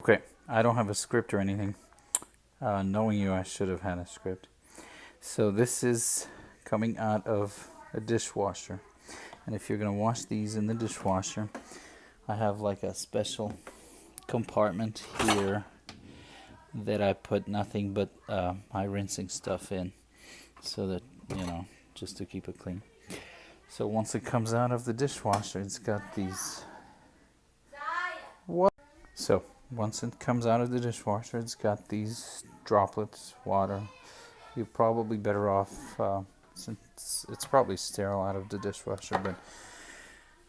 Okay, I don't have a script or anything. Knowing you, I should have had a script. So this is coming out of a dishwasher. And if you're going to wash these in the dishwasher, I have like a special compartment here that I put nothing but my rinsing stuff in, so that, just to keep it clean. So once it comes out of the dishwasher, it's got these. What? So once it comes out of the dishwasher, it's got these droplets, water. You're probably better off, since it's probably sterile out of the dishwasher, but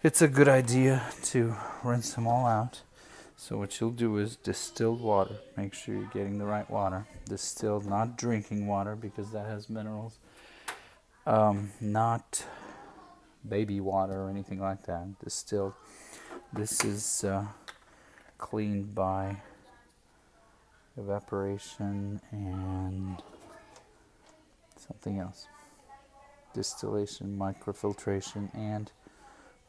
it's a good idea to rinse them all out. So what you'll do is distilled water. Make sure you're getting the right water. Distilled, not drinking water, because that has minerals. Not baby water or anything like that. Distilled. This is cleaned by evaporation and something else. Distillation, microfiltration, and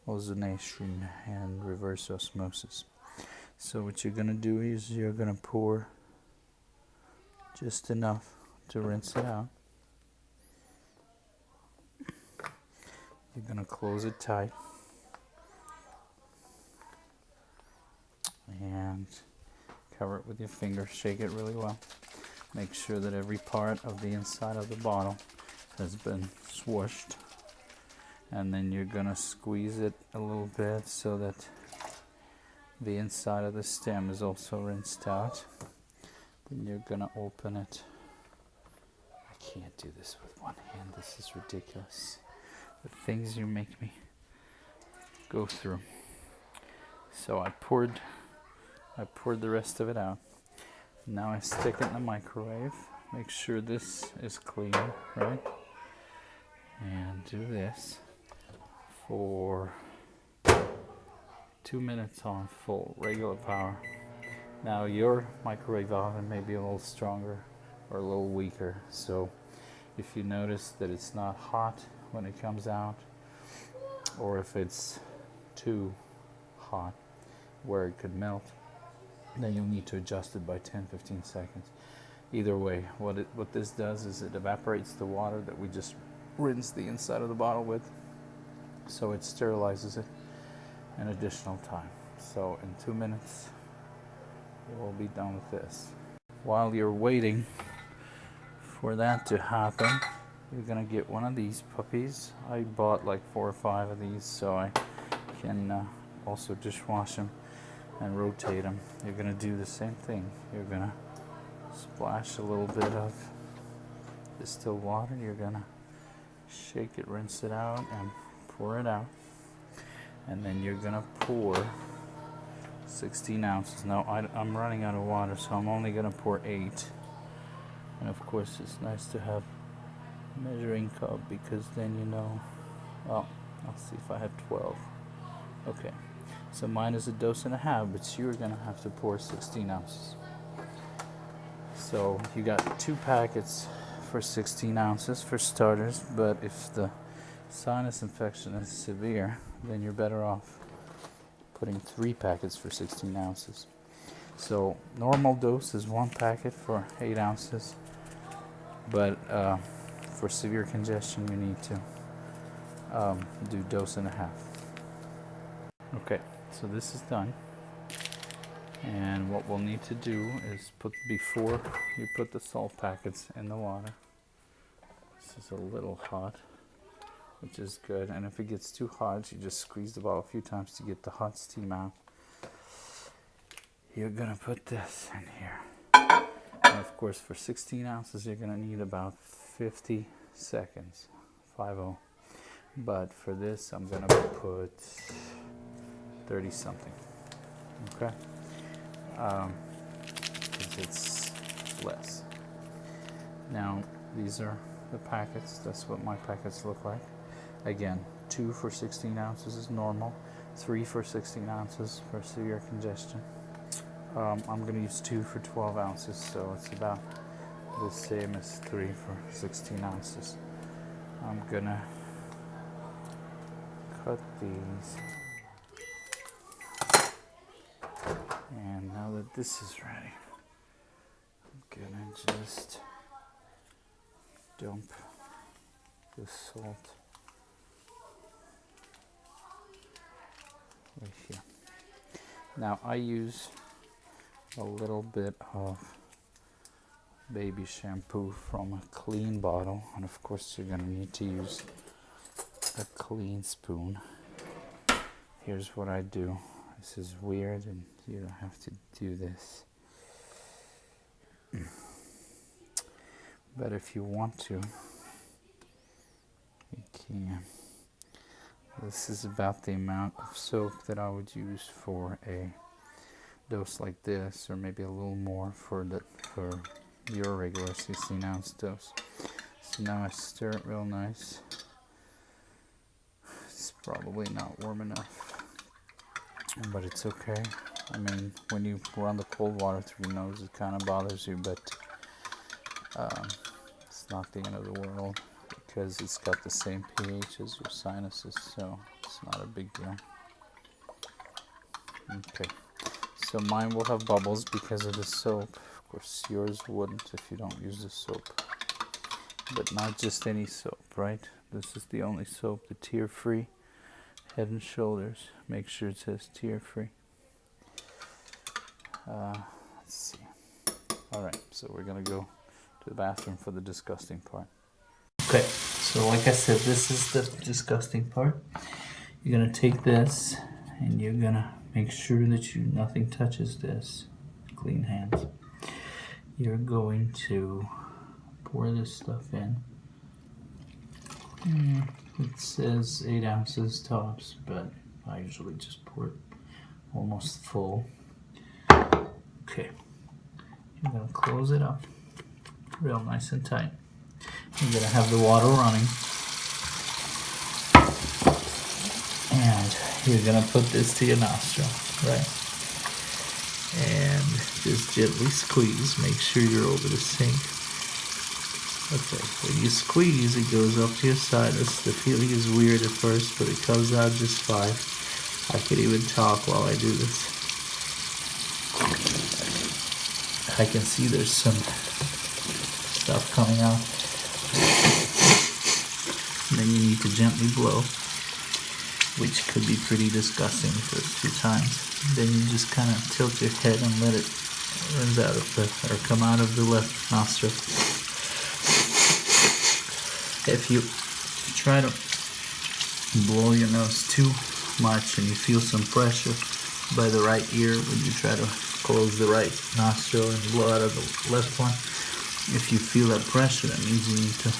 ozonation and reverse osmosis. So what you're going to do is you're going to pour just enough to rinse it out. You're going to close it tight and cover it with your finger. Shake it really well. Make sure that every part of the inside of the bottle has been swooshed. And then you're going to squeeze it a little bit so that the inside of the stem is also rinsed out. Then you're going to open it. I can't do this with one hand. This is ridiculous. The things you make me go through. So I poured the rest of it out. Now I stick it in the microwave. Make sure this is clean, right? And do this for 2 minutes on full regular power. Now your microwave oven may be a little stronger or a little weaker, so if you notice that it's not hot when it comes out, or if it's too hot where it could melt, then you'll need to adjust it by 10-15 seconds. Either way, what this does is it evaporates the water that we just rinsed the inside of the bottle with, so it sterilizes it an additional time. So in 2 minutes we'll be done with this. While you're waiting for that to happen, you're gonna get one of these puppies. I bought like 4 or 5 of these so I can also dishwash them and rotate them. You're gonna do the same thing. You're gonna splash a little bit of distilled water. You're gonna shake it, rinse it out, and pour it out. And then you're gonna pour 16 ounces. Now I'm running out of water, so I'm only gonna pour 8. And of course it's nice to have a measuring cup, because then you know. Well, I'll see if I have 12. Okay, so mine is a dose and a half, but you're gonna have to pour 16 ounces. So you got 2 packets for 16 ounces for starters, but if the sinus infection is severe, then you're better off putting 3 packets for 16 ounces. So normal dose is 1 packet for 8 ounces, but for severe congestion you need to do dose and a half. Okay, so this is done, and what we'll need to do is before you put the salt packets in the water. This is a little hot, which is good, and if it gets too hot, you just squeeze the bottle a few times to get the hot steam out. You're gonna put this in here, and of course for 16 ounces you're gonna need about 50 seconds, 50. But for this I'm gonna put 30 something. Okay, because it's less. Now these are the packets. That's what my packets look like. Again, 2 for 16 ounces is normal, 3 for 16 ounces for severe congestion. I'm going to use 2 for 12 ounces, so it's about the same as 3 for 16 ounces. I'm going to cut these, and now that this is ready, I'm gonna just dump the salt right here. Now I use a little bit of baby shampoo from a clean bottle, and of course you're gonna need to use a clean spoon. Here's what I do. This is weird and you don't have to do this. But if you want to, you can. This is about the amount of soap that I would use for a dose like this, or maybe a little more for your regular 16-ounce dose. So now I stir it real nice. It's probably not warm enough, but it's okay. I mean, when you run the cold water through your nose, it kind of bothers you, but it's not the end of the world because it's got the same pH as your sinuses, so it's not a big deal. Okay, so mine will have bubbles because of the soap. Of course, yours wouldn't if you don't use the soap. But not just any soap, right? This is the only soap, the tear-free Head and Shoulders. Make sure it says tear-free. Let's see. Alright, so we're gonna go to the bathroom for the disgusting part. Okay, so like I said, this is the disgusting part. You're gonna take this and you're gonna make sure that nothing touches this. Clean hands. You're going to pour this stuff in. It says 8 ounces tops, but I usually just pour it almost full. Okay, you're going to close it up real nice and tight. You're going to have the water running, and you're going to put this to your nostril, right? And just gently squeeze. Make sure you're over the sink. Okay, when you squeeze, it goes up to your sinus. The feeling is weird at first, but it comes out just fine. I can even talk while I do this. I can see there's some stuff coming out. And then you need to gently blow, which could be pretty disgusting the first few times. Then you just kind of tilt your head and let it come out of the left nostril. If you try to blow your nose too much and you feel some pressure by the right ear when you try to close the right nostril and blow out of the left one, if you feel that pressure, that means you need to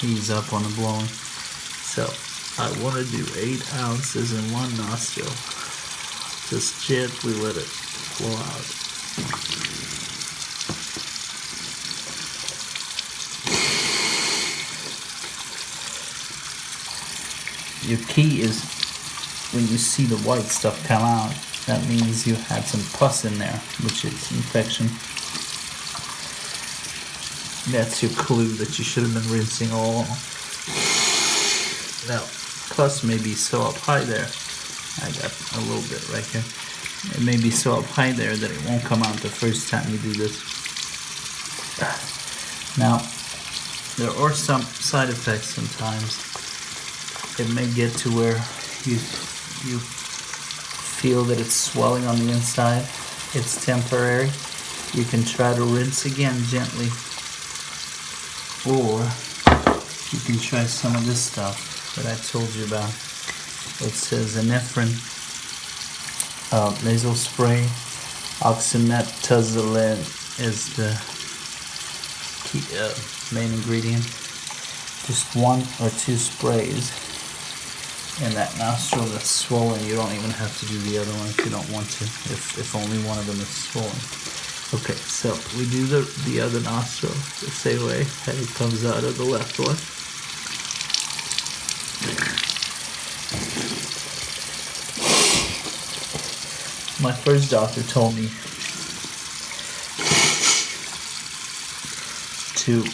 ease up on the blowing. So I want to do 8 ounces in one nostril. Just gently let it blow out. Your key is when you see the white stuff come out, that means you had some pus in there, which is infection. That's your clue that you should have been rinsing all along. Now, pus may be so up high there. I got a little bit right here. It may be so up high there that it won't come out the first time you do this. Now, there are some side effects sometimes. It may get to where you feel that it's swelling on the inside. It's temporary. You can try to rinse again gently, or you can try some of this stuff that I told you about. It says epinephrine, nasal spray, oxymetazoline is the key, main ingredient. Just 1 or 2 sprays in that nostril that's swollen. You don't even have to do the other one if you don't want to, if only one of them is swollen. Okay, so we do the other nostril the same way, and it comes out of the left one. My first doctor told me to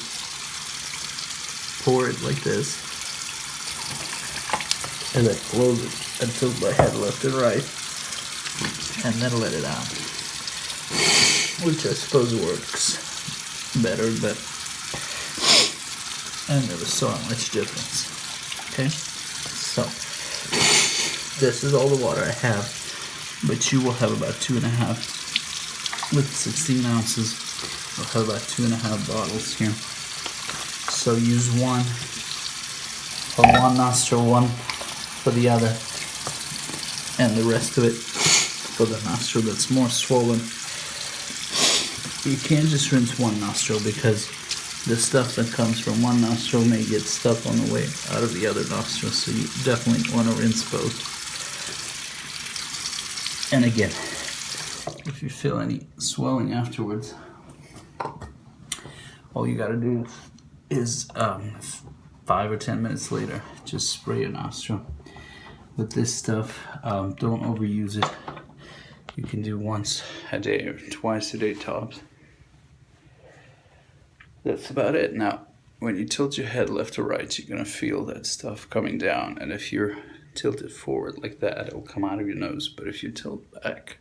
pour it like this, and then close it until my head left and right, and then let it out. which I suppose works better, but I never saw much difference. Okay, so this is all the water I have, but you will have about 2.5 with 16 ounces. You'll have about 2.5 bottles here. So use one for one nostril, one for the other, and the rest of it for the nostril that's more swollen. You can't just rinse one nostril because the stuff that comes from one nostril may get stuck on the way out of the other nostril, so you definitely want to rinse both. And again, if you feel any swelling afterwards, all you got to do is 5 or 10 minutes later, just spray your nostril with this stuff. Don't overuse it. You can do once a day or twice a day tops. That's about it. Now, when you tilt your head left or right, you're going to feel that stuff coming down. And if you're tilted forward like that, it will come out of your nose. But if you tilt back,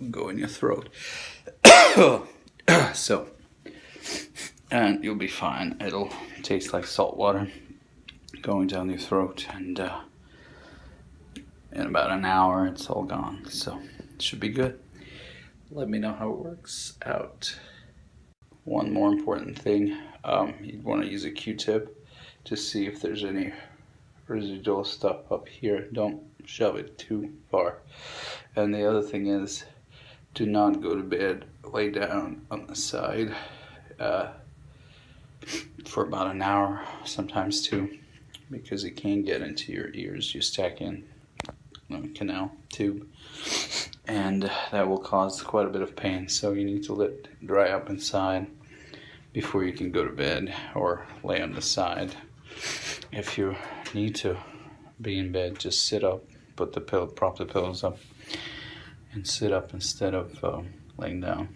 go in your throat. So, and you'll be fine. It'll taste like salt water going down your throat. And in about an hour, it's all gone. So, it should be good. Let me know how it works out. One more important thing, you'd want to use a Q-tip to see if there's any residual stuff up here. Don't shove it too far. And the other thing is, do not go to bed, lay down on the side for about an hour, sometimes 2, because it can get into your ears. You stack in a canal tube, and that will cause quite a bit of pain, so you need to let it dry up inside before you can go to bed or lay on the side. If you need to be in bed, just sit up, put the pillow, prop the pillows up, and sit up instead of laying down.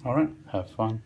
All right, have fun.